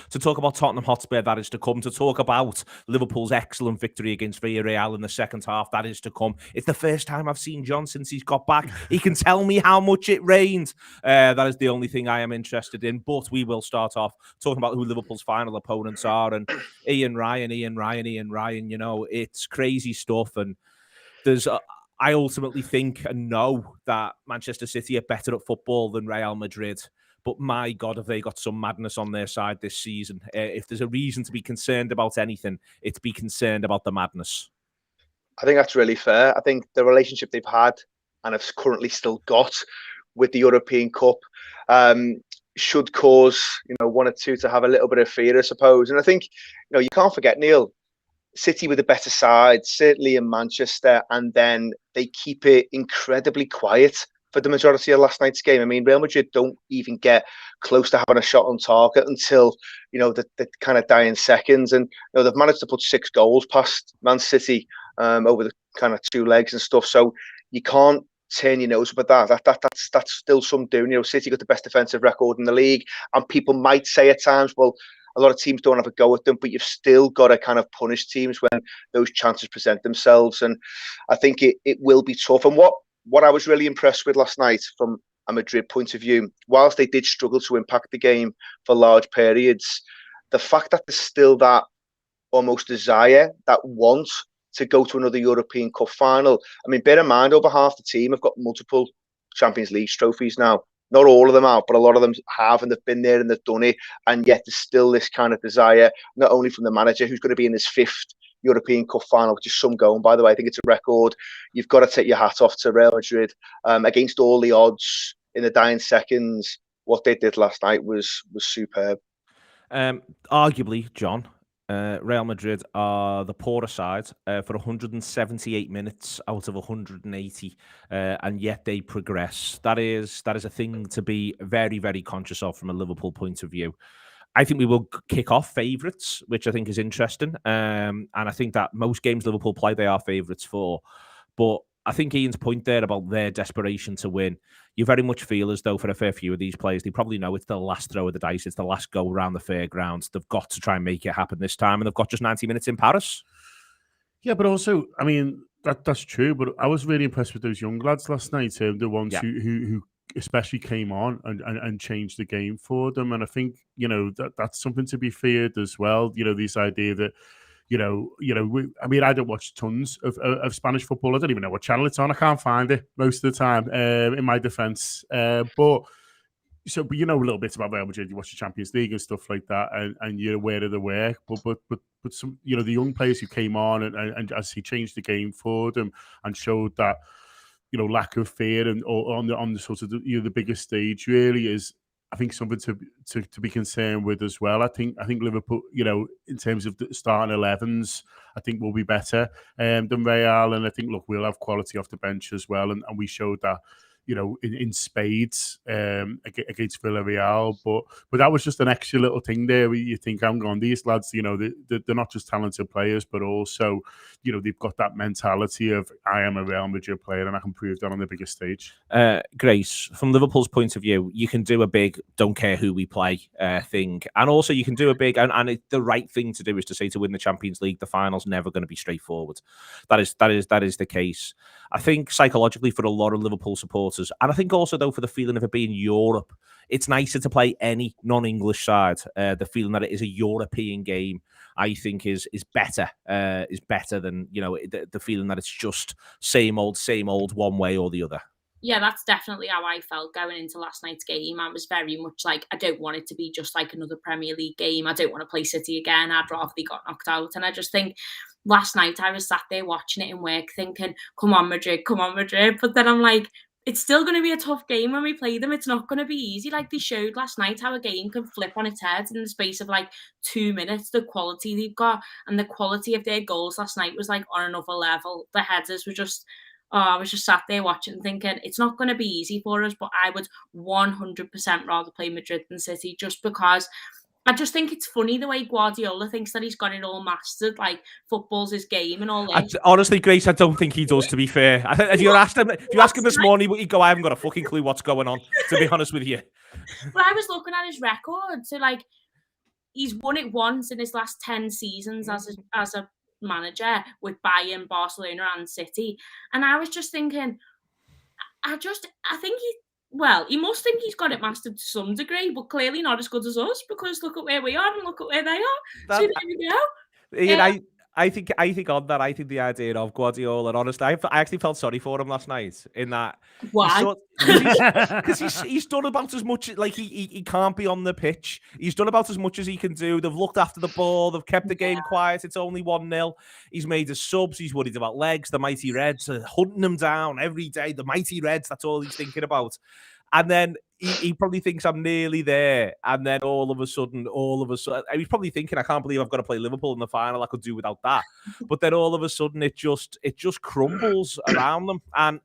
to talk about Tottenham Hotspur that is to come, to talk about Liverpool's excellent victory against Villarreal in the second half that is to come. It's the first time I've seen John since he's got back. He can tell me how much it rained. That is the only thing I am interested in. But we will start off talking about who Liverpool's final opponents are. And Ian Ryan, you know, it's crazy stuff. And I ultimately think and know that Manchester City are better at football than Real Madrid. But my God, have they got some madness on their side this season. If there's a reason to be concerned about anything, it's be concerned about the madness. I think that's really fair. I think the relationship they've had and have currently still got with the European Cup should cause, you know, one or two to have a little bit of fear, I suppose. And I think, you know, you can't forget, Neil, City with a better side, certainly in Manchester, and then they keep it incredibly quiet for the majority of last night's game. I mean, Real Madrid don't even get close to having a shot on target until, you know, the kind of dying seconds. And, you know, they've managed to put 6 goals past Man City over the kind of 2 legs and stuff. So you can't turn your nose up at that. That's still some doing. You know, City got the best defensive record in the league, and people might say at times, well, a lot of teams don't have a go at them, but you've still got to kind of punish teams when those chances present themselves. And I think it will be tough. And what I was really impressed with last night from a Madrid point of view, whilst they did struggle to impact the game for large periods, the fact that there's still that almost desire, that want to go to another European Cup final. I mean, bear in mind, over half the team have got multiple Champions League trophies now. Not all of them out, but a lot of them have, and they've been there and they've done it. And yet there's still this kind of desire, not only from the manager, who's going to be in his 5th European Cup final, which is some going, by the way. I think it's a record. You've got to take your hat off to Real Madrid. Against all the odds, in the dying seconds, what they did last night was superb. Arguably, John, Real Madrid are the poorer side for 178 minutes out of 180, and yet they progress. That is a thing to be very, very conscious of from a Liverpool point of view. I think we will kick off favourites, which I think is interesting. And I think that most games Liverpool play, they are favourites for. But I think Ian's point there about their desperation to win, you very much feel as though for a fair few of these players, they probably know it's the last throw of the dice. It's the last go around the fairgrounds. They've got to try and make it happen this time. And they've got just 90 minutes in Paris. Yeah, but also, I mean, that's true. But I was really impressed with those young lads last night, the ones who especially came on and changed the game for them. And I think, you know, that's something to be feared as well. You know, this idea that, I mean, I don't watch tons of Spanish football. I don't even know what channel it's on. I can't find it most of the time, in my defence. But you know a little bit about Real Madrid. You watch the Champions League and stuff like that, and you're aware of the work. But some, you know, the young players who came on and as he changed the game for them and showed that, you know, lack of fear and on the sort of the biggest stage really is, I think, something to be concerned with as well. I think Liverpool, you know, in terms of the starting 11s, I think will be better than Real, and I think, look, we'll have quality off the bench as well, and we showed that, you know, in spades against Villarreal. But that was just an extra little thing there where you think, I'm going, these lads, you know, they're not just talented players, but also, you know, they've got that mentality of, I am a Real Madrid player and I can prove that on the biggest stage. Grace, from Liverpool's point of view, you can do a big don't care who we play thing. And also you can do a big, and the right thing to do is to say, to win the Champions League, the final's never going to be straightforward. That is the case. I think psychologically for a lot of Liverpool supporters, and I think also though for the feeling of it being Europe, it's nicer to play any non-English side. The feeling that it is a European game, I think, is better than, you know, the feeling that it's just same old one way or the other. Yeah, that's definitely how I felt going into last night's game. I was very much like, I don't want it to be just like another Premier League game. I don't want to play City again. I'd rather they got knocked out. And I just think last night I was sat there watching it in work thinking, come on, Madrid. But then I'm like, it's still going to be a tough game when we play them. It's not going to be easy. Like they showed last night how a game can flip on its head in the space of like 2 minutes. The quality they've got and the quality of their goals last night was like on another level. The headers were just... I was just sat there watching thinking, it's not going to be easy for us, but I would 100% rather play Madrid than City, just because I just think it's funny the way Guardiola thinks that he's got it all mastered, like football's his game and all that. Honestly, Grace, I don't think he does, to be fair. If you ask him this morning, he'd go, I haven't got a fucking clue what's going on, to be honest with you. But I was looking at his record, so like, he's won it once in his last 10 seasons as a manager with Bayern, Barcelona, and City. And I was just thinking, I think he must think he's got it mastered to some degree, but clearly not as good as us, because look at where we are and look at where they are. So there we go. Ian, I think on that, I think the idea of Guardiola, and honestly, I actually felt sorry for him last night in that. Why? Because he's done about as much, like he can't be on the pitch. He's done about as much as he can do. They've looked after the ball. They've kept the game quiet. It's only 1-0. He's made his subs. He's worried about legs. The mighty Reds are hunting him down every day. The mighty Reds, that's all he's thinking about. And then he probably thinks I'm nearly there. And then all of a sudden, he's probably thinking, I can't believe I've got to play Liverpool in the final. I could do without that. But then all of a sudden, it just crumbles around them. And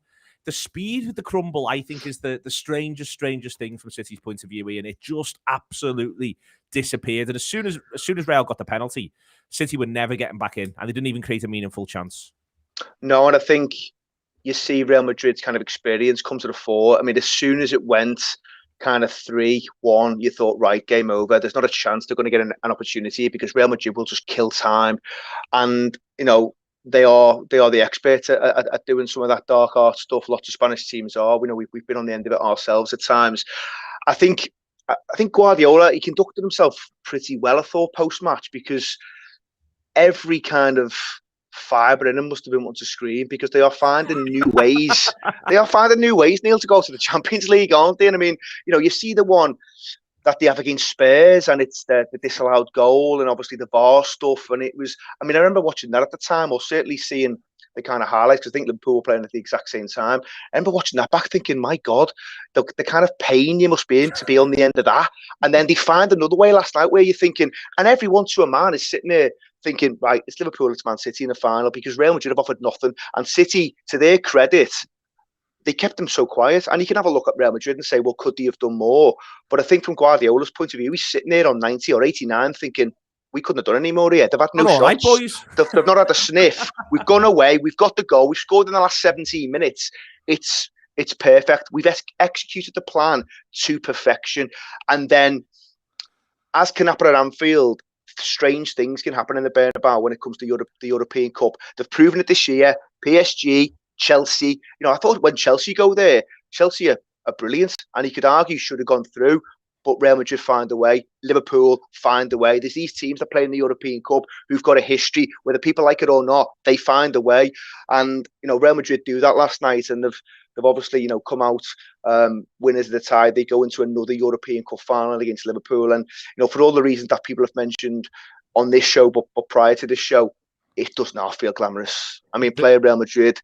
the speed of the crumble, I think, is the strangest thing from City's point of view, Ian. It just absolutely disappeared. And as soon as Real got the penalty, City were never getting back in. And they didn't even create a meaningful chance. No, and I think you see Real Madrid's kind of experience come to the fore. I mean, as soon as it went kind of 3-1, you thought, right, game over. There's not a chance they're going to get an opportunity, because Real Madrid will just kill time. And, you know, they are the experts at doing some of that dark art stuff. Lots of Spanish teams are. We know we've been on the end of it ourselves at times. I think Guardiola, he conducted himself pretty well, I thought, post-match, because every kind of fibre in him must have been wanting to scream, because they are finding new ways. Neil, to go to the Champions League, aren't they? And I mean, you know, you see the one that they have against Spurs, and it's the disallowed goal, and obviously the VAR stuff. And it was, I mean, I remember watching that at the time, or certainly seeing the kind of highlights, because I think Liverpool were playing at the exact same time. I remember watching that back thinking, my God, the kind of pain you must be in to be on the end of that. And then they find another way last night where you're thinking, and everyone to a man is sitting there thinking, right, it's Liverpool, it's Man City in the final, because Real Madrid have offered nothing. And City, to their credit, they kept them so quiet. And you can have a look at Real Madrid and say, well, could they have done more? But I think from Guardiola's point of view, he's sitting there on 90 or 89 thinking, we couldn't have done any more here. They've had no shots. Right, boys. They've not had a sniff. We've gone away. We've got the goal. We've scored in the last 17 minutes. It's perfect. We've executed the plan to perfection. And then, as can happen at Anfield, strange things can happen in the Bernabeu when it comes to the European Cup. They've proven it this year. PSG, Chelsea. You know, I thought when Chelsea go there, Chelsea are brilliant, and you could argue should have gone through. But Real Madrid find a way. Liverpool find a way. There's these teams that play in the European Cup who've got a history, whether people like it or not, they find a way. And, you know, Real Madrid do that last night, and they've obviously, you know, come out winners of the tie. They go into another European Cup final against Liverpool. And, you know, for all the reasons that people have mentioned on this show, but prior to this show, it does not feel glamorous. I mean, playing Real Madrid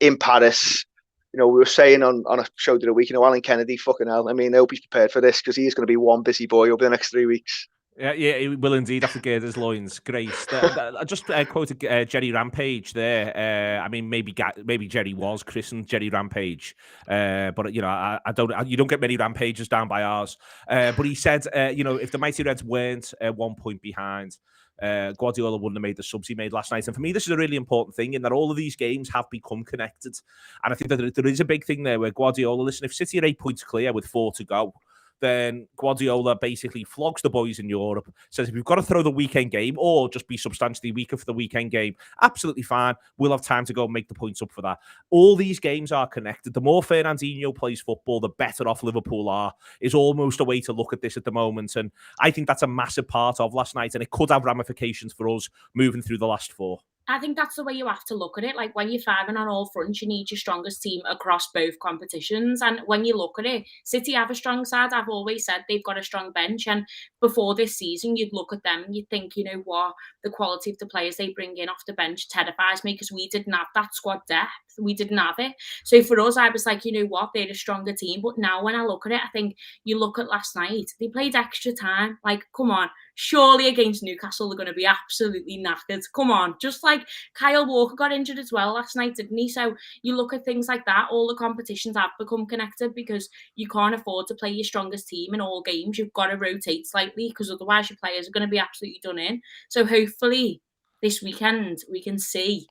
in Paris, you know, we were saying on a show the other week, you know, Alan Kennedy, fucking hell. I mean, I hope he's prepared for this, because he is going to be one busy boy over the next 3 weeks. Yeah, he will indeed have to gird his loins. Grace. I just quoted Jerry Rampage there. I mean, maybe Jerry was christened Jerry Rampage, but you know, I don't. You don't get many rampages down by ours. But he said, you know, if the mighty Reds weren't 1 point behind, Guardiola wouldn't have made the subs he made last night. And for me, this is a really important thing, in that all of these games have become connected. And I think that there is a big thing there where Guardiola, listen, if City are 8 points clear with 4 to go, then Guardiola basically flogs the boys in Europe, says if we've got to throw the weekend game or just be substantially weaker for the weekend game, absolutely fine. We'll have time to go and make the points up for that. All these games are connected. The more Fernandinho plays football, the better off Liverpool are, is almost a way to look at this at the moment. And I think that's a massive part of last night, and it could have ramifications for us moving through the last 4. I think that's the way you have to look at it. Like, when you're firing on all fronts, you need your strongest team across both competitions. And when you look at it, City have a strong side. I've always said they've got a strong bench. And before this season, you'd look at them and you'd think, you know what, the quality of the players they bring in off the bench terrifies me, because we didn't have that squad depth. We didn't have it. So for us, I was like, you know what, they're a stronger team. But now when I look at it, I think you look at last night, they played extra time. Like, come on. Surely against Newcastle, they're going to be absolutely knackered. Come on. Just like Kyle Walker got injured as well last night, didn't he? So you look at things like that, all the competitions have become connected, because you can't afford to play your strongest team in all games. You've got to rotate slightly, because otherwise your players are going to be absolutely done in. So hopefully this weekend we can see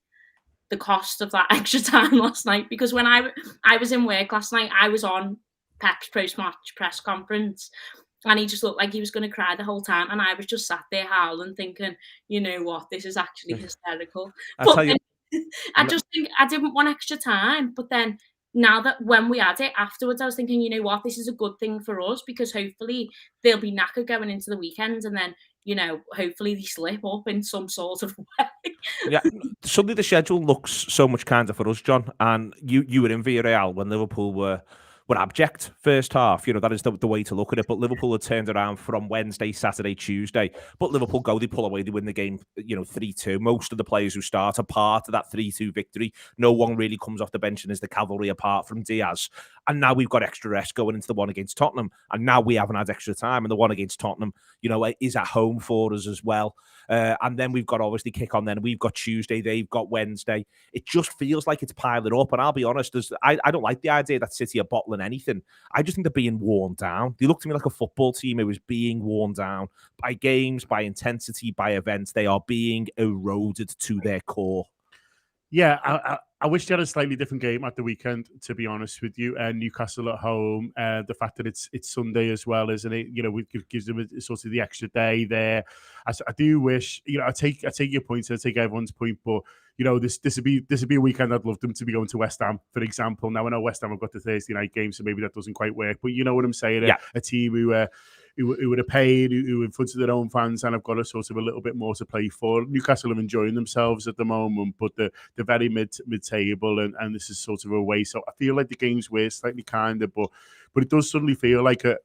the cost of that extra time last night, because when I was in work last night, I was on Pep's post-match press conference. And he just looked like he was going to cry the whole time. And I was just sat there howling, thinking, you know what, this is actually hysterical. I But tell you, I just think I didn't want extra time. But then now that when we had it afterwards, I was thinking, you know what, this is a good thing for us, because hopefully they'll be knackered going into the weekend, and then, you know, hopefully they slip up in some sort of way. yeah, suddenly the schedule looks so much kinder for us, John. And you were in Villarreal when Liverpool were abject first half. You know, that is the way to look at it. But Liverpool had turned around from Wednesday, Saturday, Tuesday. But Liverpool go, they pull away, they win the game, 3-2. Most of the players who start are part of that 3-2 victory. No one really comes off the bench and is the cavalry apart from Diaz. And now we've got extra rest going into the one against Tottenham. And now we haven't had extra time. And the one against Tottenham, is at home for us as well. And then we've got obviously kick on then. We've got Tuesday, they've got Wednesday. It just feels like it's piling up. And I'll be honest, I don't like the idea that City are bottling anything. I just think they're being worn down. They look to me like a football team who is being worn down by games, by intensity, by events. They are being eroded to their core. Yeah, I wish they had a slightly different game at the weekend, to be honest with you. Newcastle at home, the fact that it's Sunday as well, isn't it? It gives them sort of the extra day there. I do wish, I take your point, I take everyone's point, but this would be a weekend I'd love them to be going to West Ham, for example. Now I know West Ham have got the Thursday night game, so maybe that doesn't quite work. But you know what I'm saying? Yeah. A team who would have paid, who in front of their own fans, and have got a sort of a little bit more to play for. Newcastle are enjoying themselves at the moment, but they're very mid-table, and this is sort of a way. So I feel like the games were slightly kinder, but it does suddenly feel like a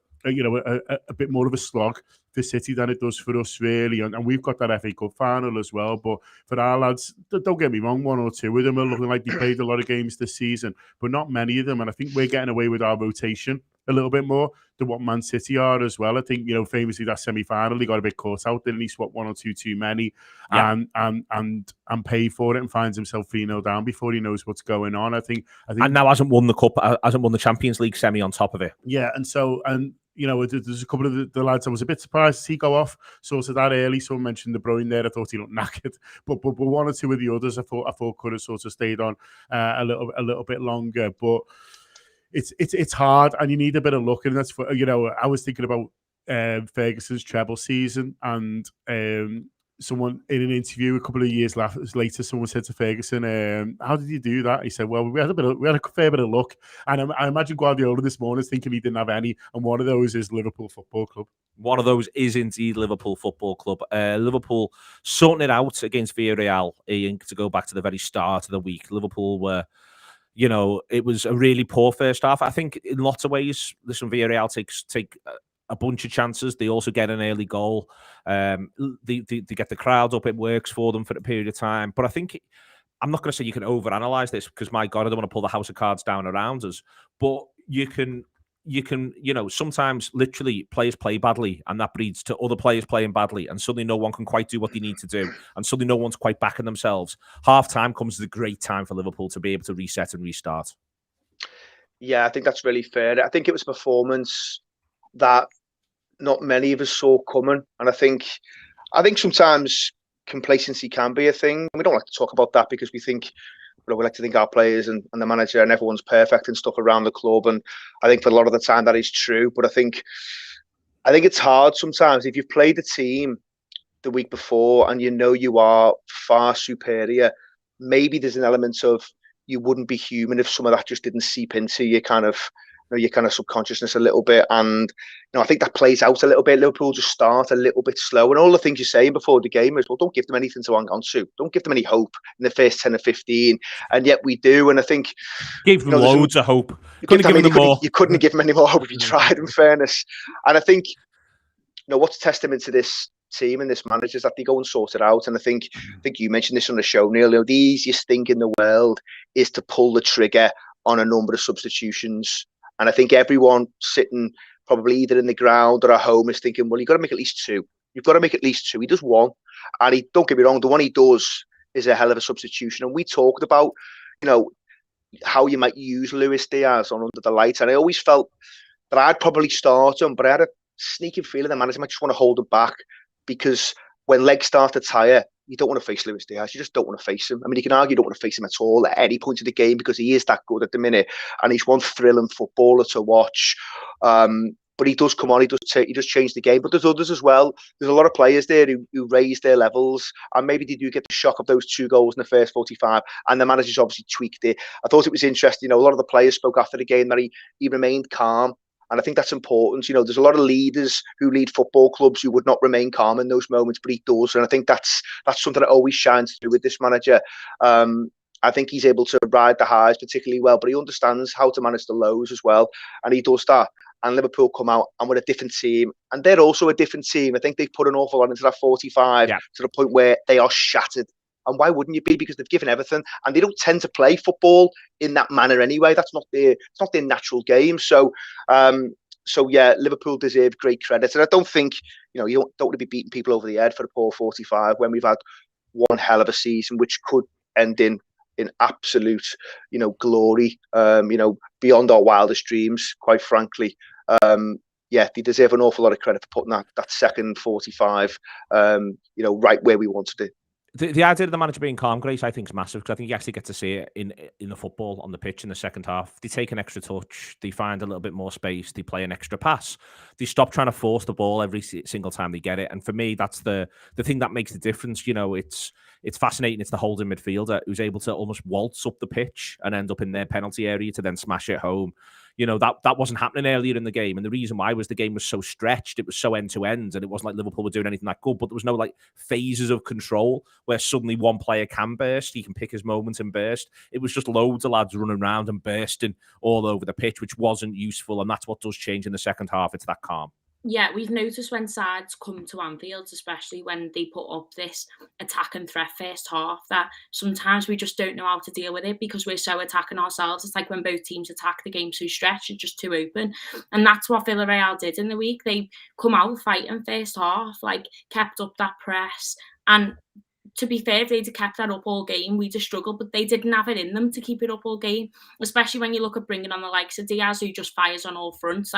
bit more of a slog for City than it does for us, really. And we've got that FA Cup final as well. But for our lads, don't get me wrong, one or two of them are looking like they played a lot of games this season, but not many of them. And I think we're getting away with our rotation a little bit more than what Man City are as well. I think, famously that semi-final, he got a bit caught out, didn't he? Swapped one or two too many, yeah. and paid for it, and finds himself 3-0 down before he knows what's going on. I think, and now hasn't won the cup, hasn't won the Champions League semi on top of it. Yeah, there's a couple of the lads I was a bit surprised to see go off sort of that early. Someone mentioned De Bruyne there. I thought he looked knackered, but one or two of the others I thought could have sort of stayed on a little bit longer. But it's hard, and you need a bit of luck. And that's for, I was thinking about Ferguson's treble season, and someone in an interview a couple of years later, someone said to Ferguson, "How did you do that?" He said, "Well, we had a fair bit of luck." And I imagine Guardiola this morning is thinking he didn't have any, and one of those is Liverpool Football Club. One of those is indeed Liverpool Football Club. Liverpool sorting it out against Villarreal, Ian, to go back to the very start of the week. Liverpool were, it was a really poor first half. I think in lots of ways, listen, Villarreal take a bunch of chances. They also get an early goal. They get the crowd up. It works for them for a period of time. But I think, I'm not going to say you can overanalyze this, because, my God, I don't want to pull the house of cards down around us. But you can, sometimes literally players play badly, and that breeds to other players playing badly, and suddenly no one can quite do what they need to do, and suddenly no one's quite backing themselves. Half-time comes as a great time for Liverpool to be able to reset and restart. Yeah, I think that's really fair. I think it was a performance that not many of us saw coming, and I think sometimes complacency can be a thing. We don't like to talk about that because we like to think our players and the manager and everyone's perfect and stuff around the club, and I think for a lot of the time that is true. But I think it's hard sometimes if you've played the team the week before and you are far superior. Maybe there's an element of you wouldn't be human if some of that just didn't seep into your kind of subconsciousness a little bit. And I think that plays out a little bit. Liverpool just start a little bit slow, and all the things you're saying before the game is, well, don't give them anything to hang on to. Don't give them any hope in the first 10 or 15, and yet we do. And I think gave them loads of hope. You couldn't give them any more hope if you tried, in fairness. And I think what's a testament to this team and this manager is that they go and sort it out. And I think you mentioned this on the show, Neil. The easiest thing in the world is to pull the trigger on a number of substitutions. And I think everyone sitting probably either in the ground or at home is thinking, well, you've got to make at least two. You've got to make at least two. He does one. And don't get me wrong, the one he does is a hell of a substitution. And we talked about, how you might use Luis Diaz on under the lights. And I always felt that I'd probably start him, but I had a sneaking feeling the manager might just want to hold him back, because when legs start to tire, you don't want to face Luis Diaz. You just don't want to face him. I mean, you can argue you don't want to face him at all at any point of the game, because he is that good at the minute, and he's one thrilling footballer to watch. but he does come on, he does change the game. But there's others as well. There's a lot of players there who raise their levels, and maybe they do get the shock of those 2 goals in the first 45, and the manager's obviously tweaked it. I thought it was interesting. A lot of the players spoke after the game that he remained calm. And I think that's important. There's a lot of leaders who lead football clubs who would not remain calm in those moments, but he does. And I think that's something that always shines through with this manager. I think he's able to ride the highs particularly well, but he understands how to manage the lows as well. And he does that. And Liverpool come out and we're a different team. And they're also a different team. I think they've put an awful lot into that 45 to the point where they are shattered. And why wouldn't you be? Because they've given everything, and they don't tend to play football in that manner anyway. It's not their natural game. So yeah, Liverpool deserve great credit. And I don't think, you don't want to be beating people over the head for a poor 45 when we've had one hell of a season, which could end in absolute, glory, beyond our wildest dreams, quite frankly. Yeah, they deserve an awful lot of credit for putting that second 45, right where we wanted it. The idea of the manager being calm, Grace, I think is massive, because I think you actually get to see it in the football on the pitch in the second half. They take an extra touch, they find a little bit more space, they play an extra pass, they stop trying to force the ball every single time they get it. And for me, that's the thing that makes the difference. It's fascinating. It's the holding midfielder who's able to almost waltz up the pitch and end up in their penalty area to then smash it home. That wasn't happening earlier in the game. And the reason why was the game was so stretched. It was so end-to-end, and it wasn't like Liverpool were doing anything that good, but there was no phases of control where suddenly one player can burst. He can pick his moments and burst. It was just loads of lads running around and bursting all over the pitch, which wasn't useful. And that's what does change in the second half. It's that calm. Yeah, we've noticed when sides come to Anfield, especially when they put up this attack and threat first half, that sometimes we just don't know how to deal with it because we're so attacking ourselves. It's like when both teams attack, the game's too stretched, it's just too open. And that's what Villarreal did in the week. They come out fighting first half, kept up that press. And to be fair, if they'd have kept that up all game, we'd have struggled, but they didn't have it in them to keep it up all game, especially when you look at bringing on the likes of Diaz, who just fires on all fronts.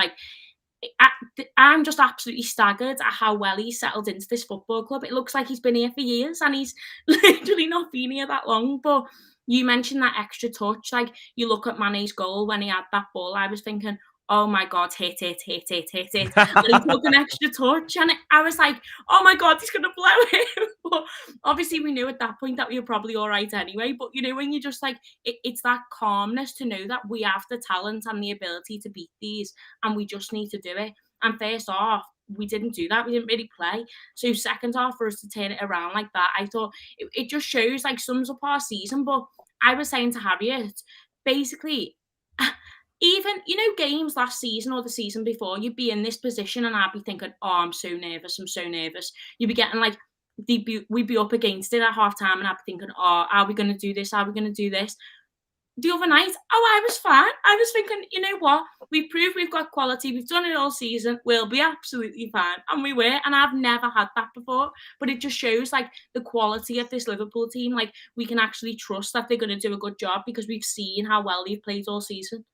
I'm just absolutely staggered at how well he's settled into this football club. It looks like he's been here for years and he's literally not been here that long. But you mentioned that extra touch. You look at Mane's goal when he had that ball, I was thinking, oh my God, hit it. And he took an extra touch and I was like, oh my God, he's going to blow it. But obviously we knew at that point that we were probably all right anyway. But when you're just it's that calmness to know that we have the talent and the ability to beat these and we just need to do it. And first off, we didn't do that. We didn't really play. So second half, for us to turn it around like that, I thought it just shows, sums up our season. But I was saying to Harriet, basically, even, games last season or the season before, you'd be in this position and I'd be thinking, oh, I'm so nervous. You'd be getting we'd be up against it at half time and I'd be thinking, oh, are we going to do this? Are we going to do this? The other night, I was fine. I was thinking, you know what? We've proved we've got quality. We've done it all season. We'll be absolutely fine. And we were. And I've never had that before. But it just shows the quality of this Liverpool team. We can actually trust that they're going to do a good job because we've seen how well they've played all season.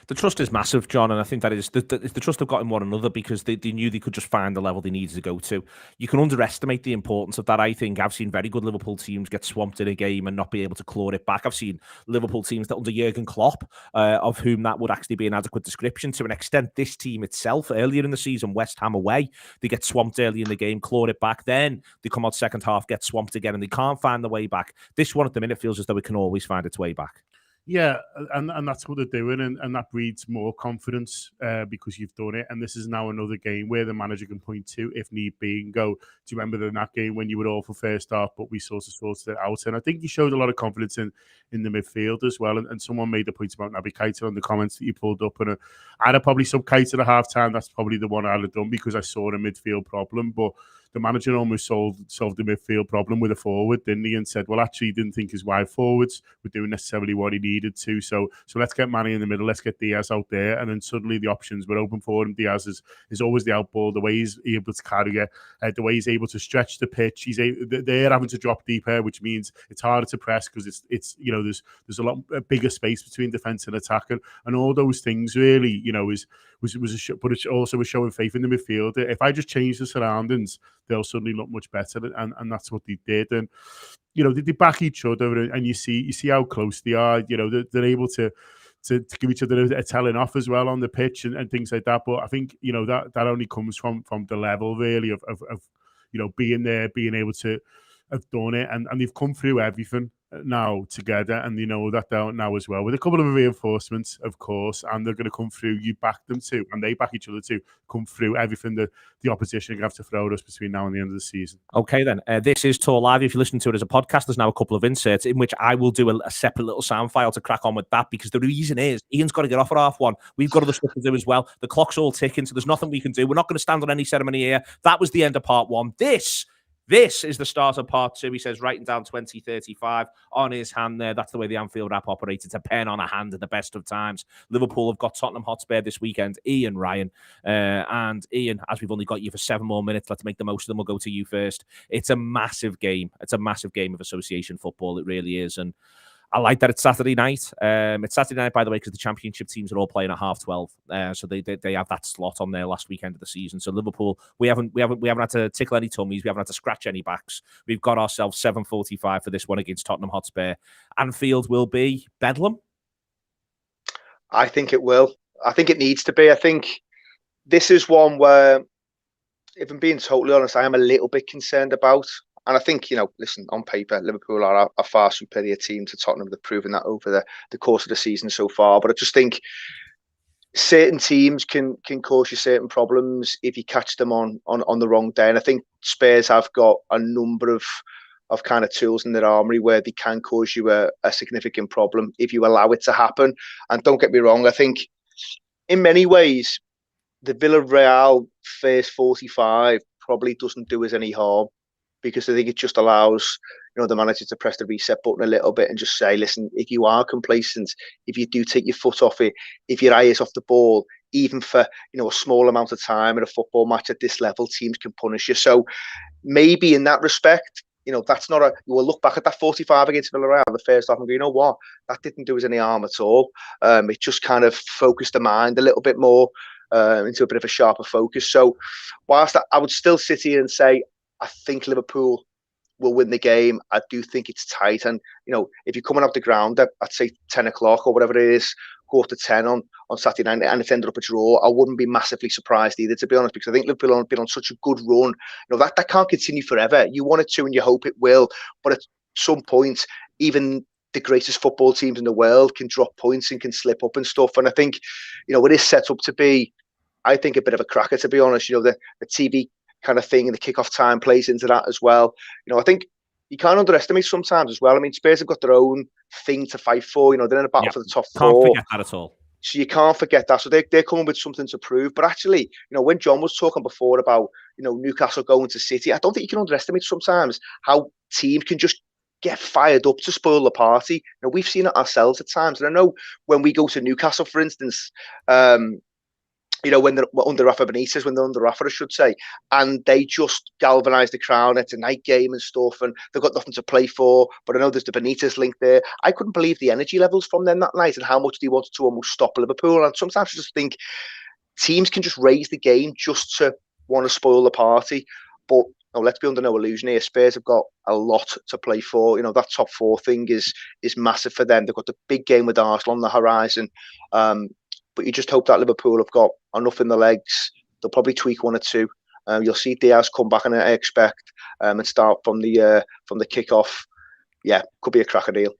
The trust is massive, John, and I think that is the trust they've got in one another because they knew they could just find the level they needed to go to. You can underestimate the importance of that, I think. I've seen very good Liverpool teams get swamped in a game and not be able to claw it back. I've seen Liverpool teams that under Jurgen Klopp, of whom that would actually be an adequate description. To an extent, this team itself, earlier in the season, West Ham away, they get swamped early in the game, claw it back, then they come out second half, get swamped again, and they can't find the way back. This one at the minute feels as though it can always find its way back. Yeah, and that's what they're doing, and that breeds more confidence because you've done it. And this is now another game where the manager can point to, if need be, and go, do you remember in that game when you were awful first half, but we sort of sorted it out? And I think he showed a lot of confidence in the midfield as well. And someone made the point about Naby Keita on the comments that you pulled up. And I'd have probably sub Keita at half time. That's probably the one I'd have done because I saw a midfield problem. But the manager almost solved the midfield problem with a forward, didn't he? And said, well, actually, he didn't think his wide forwards were doing necessarily what he needed to. So let's get Mane in the middle. Let's get Diaz out there. And then suddenly the options were open for him. Diaz is always the outball. The way he's able to carry it, the way he's able to stretch the pitch. They're having to drop deeper, which means it's harder to press because it's there's a lot bigger space between defence and attack, and all those things really, but it also was showing faith in the midfield. If I just change the surroundings, they'll suddenly look much better, and that's what they did. And they back each other, and you see how close they are. They're able to to give each other a telling off as well on the pitch and things like that. But I think, you know, that only comes from the level really of you know, being there, being able to have done it, and they've come through everything now together, and you know that now as well, with a couple of reinforcements, of course, and they're going to come through. You back them too, and they back each other too. Come through everything that the opposition have to throw at us between now and the end of the season. Okay, then. This is TAW Live. If you listen to it as a podcast, there's now a couple of inserts in which I will do a separate little sound file to crack on with that, because the reason is Ian's got to get off at 1:30. We've got other stuff to do as well. The clock's all ticking, so there's nothing we can do. We're not going to stand on any ceremony here. That was the end of part 1. This is the start of part 2. He says, writing down 2035 on his hand there. That's the way the Anfield Wrap operates. It's a pen on a hand at the best of times. Liverpool have got Tottenham Hotspur this weekend. Ian Ryan. And Ian, as we've only got you for 7 more minutes, let's make the most of them. We'll go to you first. It's a massive game. It's a massive game of association football. It really is. And I like that it's Saturday night. It's Saturday night, by the way, because the championship teams are all playing at 12:30. So they have that slot on there last weekend of the season. So Liverpool, we haven't had to tickle any tummies. We haven't had to scratch any backs. We've got ourselves 7:45 for this one against Tottenham Hotspur. Anfield will be bedlam. I think it will. I think it needs to be. I think this is one where, if I'm being totally honest, I am a little bit concerned about. And I think, you know, listen, on paper, Liverpool are a far superior team to Tottenham. They've proven that over the course of the season so far. But I just think certain teams can cause you certain problems if you catch them on the wrong day. And I think Spurs have got a number of kind of tools in their armory where they can cause you a significant problem if you allow it to happen. And don't get me wrong, I think in many ways, the Villarreal first 45 probably doesn't do us any harm, because I think it just allows, you know, the manager to press the reset button a little bit and just say, listen, if you are complacent, if you do take your foot off it, if your eye is off the ball, even for, you know, a small amount of time in a football match at this level, teams can punish you. So maybe in that respect, you know, that's not you will look back at that 45 against Villarreal the first half and go, you know what, that didn't do us any harm at all. It just kind of focused the mind a little bit more into a bit of a sharper focus. So whilst I would still sit here and say, I think Liverpool will win the game, I do think it's tight. And, you know, if you're coming off the ground at say 10 o'clock or whatever it is, 9:45 on Saturday night, and it's ended up a draw, I wouldn't be massively surprised either, to be honest, because I think Liverpool have been on such a good run. You know, that can't continue forever. You want it to and you hope it will. But at some point, even the greatest football teams in the world can drop points and can slip up and stuff. And I think, you know, it is set up to be, I think, a bit of a cracker, to be honest. You know, the TV kind of thing and the kickoff time plays into that as well. You know, I think you can't underestimate sometimes as well. I mean, Spurs have got their own thing to fight for. You know, they're in a battle for the top 4. Can't forget that at all. So you can't forget that. So they're coming with something to prove. But actually, you know, when John was talking before about, you know, Newcastle going to City, I don't think you can underestimate sometimes how teams can just get fired up to spoil the party. You know, we've seen it ourselves at times. And I know when we go to Newcastle, for instance, you know, when they're under Rafa Benitez, when they're under Rafa, I should say, and they just galvanise the crowd. It's a night game and stuff, and they've got nothing to play for. But I know there's the Benitez link there. I couldn't believe the energy levels from them that night and how much they wanted to almost stop Liverpool. And sometimes I just think teams can just raise the game just to want to spoil the party. But let's be under no illusion here. Spurs have got a lot to play for. You know, that top 4 thing is massive for them. They've got the big game with Arsenal on the horizon. But you just hope that Liverpool have got enough in the legs. They'll probably tweak 1 or 2. You'll see Diaz come back, and I expect, and start from the kickoff. Yeah, could be a cracker deal.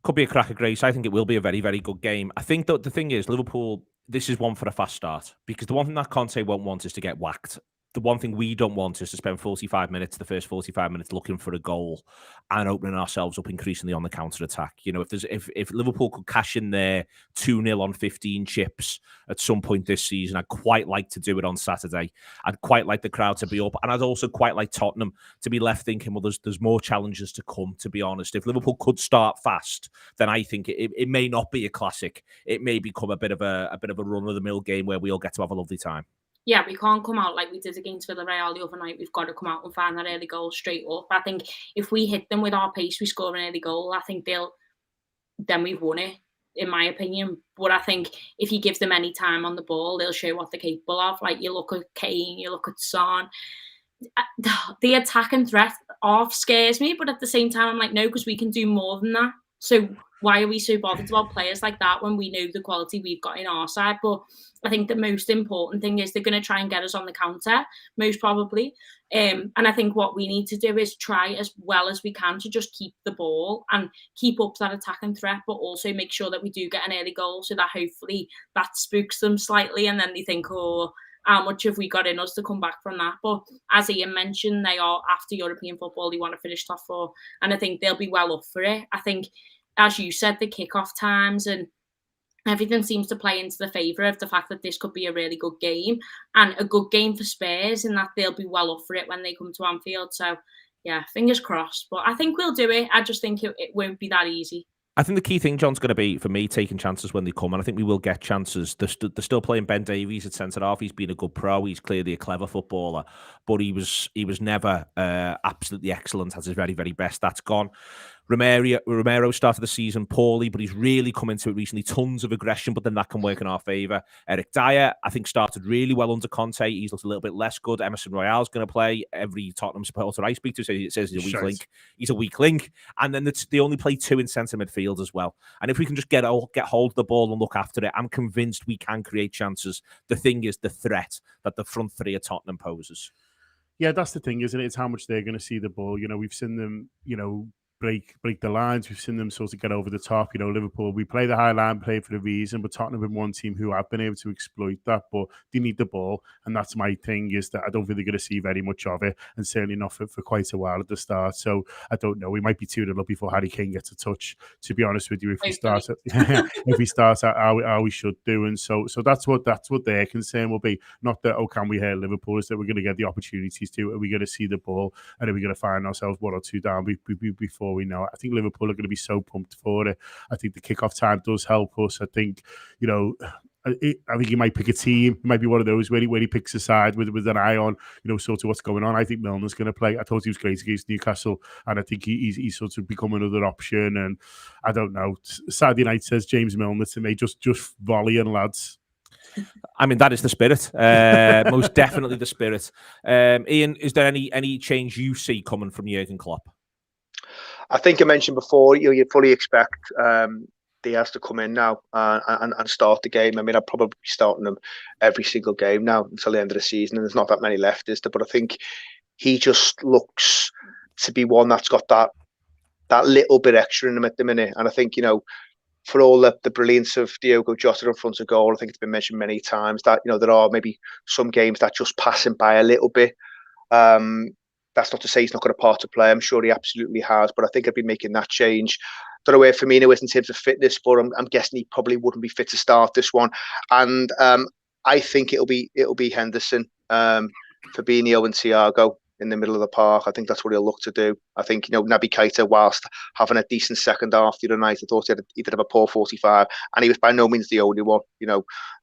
Could be a cracker, Grace. I think it will be a very, very good game. I think that the thing is, Liverpool, this is one for a fast start, because the one thing that Conte won't want is to get whacked. The one thing we don't want is to spend 45 minutes, the first 45 minutes, looking for a goal and opening ourselves up increasingly on the counter-attack. You know, if Liverpool could cash in their 2-0 on 15 chips at some point this season, I'd quite like to do it on Saturday. I'd quite like the crowd to be up. And I'd also quite like Tottenham to be left thinking, well, there's more challenges to come, to be honest. If Liverpool could start fast, then I think it may not be a classic. It may become a bit of a run-of-the-mill game where we all get to have a lovely time. Yeah, we can't come out like we did against Villarreal the other night. We've got to come out and find that early goal straight up. I think if we hit them with our pace, we score an early goal, I think then we've won it, in my opinion. But I think if you give them any time on the ball, they'll show what they're capable of. Like, you look at Kane, you look at Son. The attack and threat off scares me, but at the same time, I'm like, no, because we can do more than that. So why are we so bothered about players like that when we know the quality we've got in our side? But I think the most important thing is they're going to try and get us on the counter, most probably. And I think what we need to do is try as well as we can to just keep the ball and keep up that attacking threat, but also make sure that we do get an early goal so that hopefully that spooks them slightly and then they think, oh, how much have we got in us to come back from that? But as Ian mentioned, they are after European football. They want to finish top 4, and I think they'll be well up for it. I think, as you said, the kickoff times and everything seems to play into the favour of the fact that this could be a really good game and a good game for Spurs, and that they'll be well up for it when they come to Anfield. So, yeah, fingers crossed. But I think we'll do it. I just think it won't be that easy. I think the key thing, John's going to be, for me, taking chances when they come, and I think we will get chances. They're still playing Ben Davies at centre-half. He's been a good pro. He's clearly a clever footballer, but he was never absolutely excellent at his very, very best. That's gone. Romero started the season poorly, but he's really come into it recently. Tons of aggression, but then that can work in our favour. Eric Dyer, I think, started really well under Conte. He's looked a little bit less good. Emerson Royale's going to play. Every Tottenham supporter I speak to says he's a weak link. He's a weak link. And then they only play 2 in centre midfield as well. And if we can just get hold of the ball and look after it, I'm convinced we can create chances. The thing is the threat that the front 3 of Tottenham poses. Yeah, that's the thing, isn't it? It's how much they're going to see the ball. We've seen them, break the lines. We've seen them sort of get over the top. Liverpool, we play the high line play for a reason, but Tottenham have been one team who have been able to exploit that, but they need the ball. And that's my thing, is that I don't think they're going to see very much of it, and certainly not for quite a while at the start. So I don't know. We might be 2-0 up before Harry Kane gets a touch, to be honest with you, if we start how we should do. And so that's what their concern will be. Not that, can we hurt Liverpool? Is that we're going to get the opportunities to? Are we going to see the ball? And are we going to find ourselves 1 or 2 down before we know it? I think Liverpool are going to be so pumped for it. I think the kickoff time does help us. I think, I think he might pick a team. It might be one of those where he picks a side with an eye on, sort of what's going on. I think Milner's going to play. I thought he was great against Newcastle, and I think he's sort of become another option. And I don't know. Saturday night says James Milner to me, just volleying, lads. I mean, that is the spirit. Most definitely the spirit. Ian, is there any change you see coming from Jurgen Klopp? I think I mentioned before, you fully expect Diaz to come in now and start the game. I mean, I'd probably be starting them every single game now until the end of the season, and there's not that many left, is there? But I think he just looks to be one that's got that little bit extra in him at the minute. And I think, for all the brilliance of Diogo Jota in front of goal, I think it's been mentioned many times that, there are maybe some games that just pass him by a little bit. That's not to say he's not got a part to play. I'm sure he absolutely has, but I think I'd be making that change. Don't know where Firmino is in terms of fitness, but I'm guessing he probably wouldn't be fit to start this one. And I think it'll be Henderson, Fabinho and Thiago in the middle of the park. I think that's what he'll look to do. I think, Naby Keita, whilst having a decent second half the other night, I thought he did have a poor 45, and he was by no means the only one.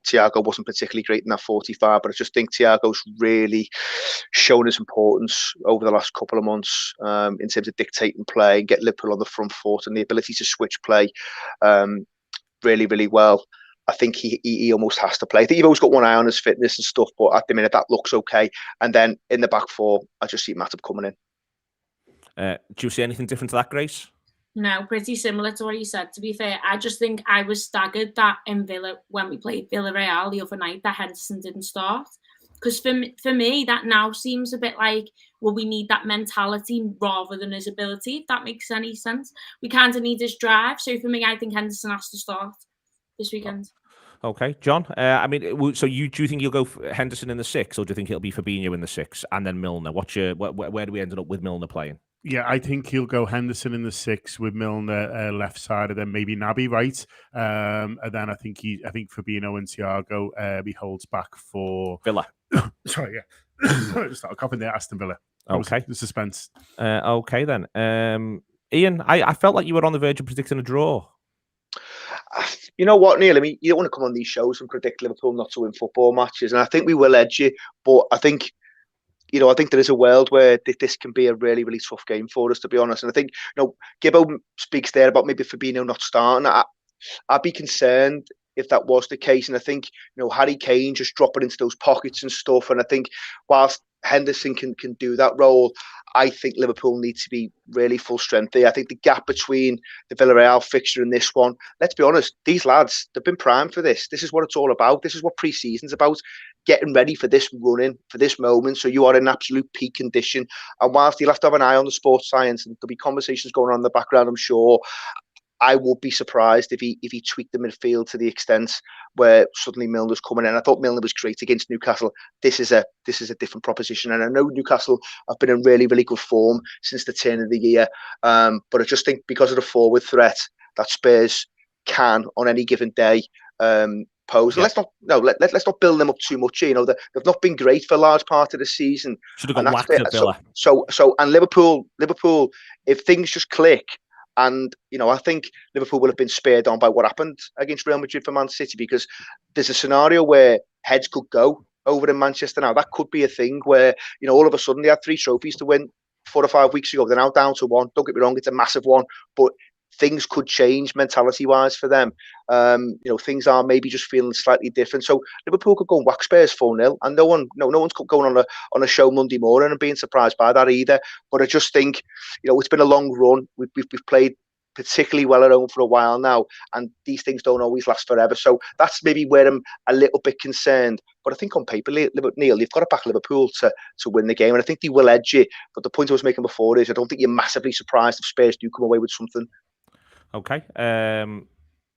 Thiago wasn't particularly great in that 45, but I just think Thiago's really shown his importance over the last couple of months in terms of dictating play, get Liverpool on the front foot, and the ability to switch play really, really well. I think he almost has to play. I think you've always got one eye on his fitness and stuff, but at the minute that looks okay. And then in the back 4, I just see Matip coming in. Do you see anything different to that, Grace? No, pretty similar to what you said, to be fair. I just think I was staggered that in Villa, when we played Villarreal the other night, that Henderson didn't start. Because for me, that now seems a bit like, well, we need that mentality rather than his ability, if that makes any sense. We kind of need his drive. So for me, I think Henderson has to start this weekend. Okay, John. I mean, so do you think you'll go Henderson in the 6, or do you think it'll be Fabinho in the 6 and then Milner? Where do we end up with Milner playing? Yeah, I think he'll go Henderson in the 6 with Milner left side, and then maybe Naby right. And then I think Fabinho and Thiago he holds back for Villa. Sorry, yeah. Just start coughing there, Aston Villa. Okay, the suspense. Okay then, Ian, I felt like you were on the verge of predicting a draw. You know what, Neil? I mean, you don't want to come on these shows and predict Liverpool not to win football matches, and I think we will edge you. But I think, I think there is a world where this can be a really, really tough game for us, to be honest. And I think, Gibbo speaks there about maybe Fabinho not starting. I'd be concerned if that was the case. And I think, Harry Kane just dropping into those pockets and stuff. And I think whilst Henderson can do that role, I think Liverpool need to be really full strength there. I think the gap between the Villarreal fixture and this one, let's be honest, these lads, they've been primed for this. This is what it's all about. This is what pre-season's about, getting ready for this run-in, for this moment, so you are in absolute peak condition. And whilst you'll have to have an eye on the sports science, and there'll be conversations going on in the background, I'm sure, I would be surprised if he tweaked the midfield to the extent where suddenly Milner's coming in. I thought Milner was great against Newcastle. This is a different proposition, and I know Newcastle have been in really, really good form since the turn of the year. But I just think because of the forward threat that Spurs can on any given day pose. Yeah. Let's not build them up too much. They've not been great for a large part of the season. Should have got whacked at Villa. So and Liverpool, if things just click. And, I think Liverpool will have been spared on by what happened against Real Madrid for Man City, because there's a scenario where heads could go over in Manchester now. That could be a thing where, all of a sudden they had 3 trophies to win 4 or 5 weeks ago. They're now down to 1. Don't get me wrong, it's a massive one, but things could change mentality-wise for them. Things are maybe just feeling slightly different. So Liverpool could go and whack Spurs 4-0, and no one's going on a show Monday morning and being surprised by that either. But I just think, it's been a long run. We've played particularly well at home for a while now, and these things don't always last forever. So that's maybe where I'm a little bit concerned. But I think on paper, Neil, you've got to back Liverpool to win the game, and I think they will edge it. But the point I was making before is I don't think you're massively surprised if Spurs do come away with something. Okay.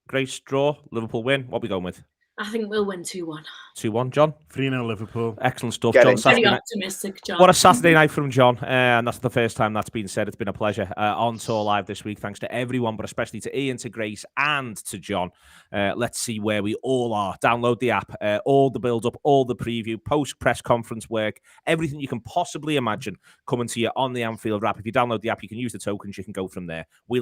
Grace, draw, Liverpool win. What are we going with? I think we'll win 2-1. 2-1, John? 3-0 Liverpool. Excellent stuff, Get John. Very optimistic, John. What a Saturday night from John. And that's the first time that's been said. It's been a pleasure on tour live this week. Thanks to everyone, but especially to Ian, to Grace, and to John. Let's see where we all are. Download the app. All the build-up, all the preview, post-press conference work, everything you can possibly imagine coming to you on the Anfield Wrap. If you download the app, you can use the tokens. You can go from there. We'll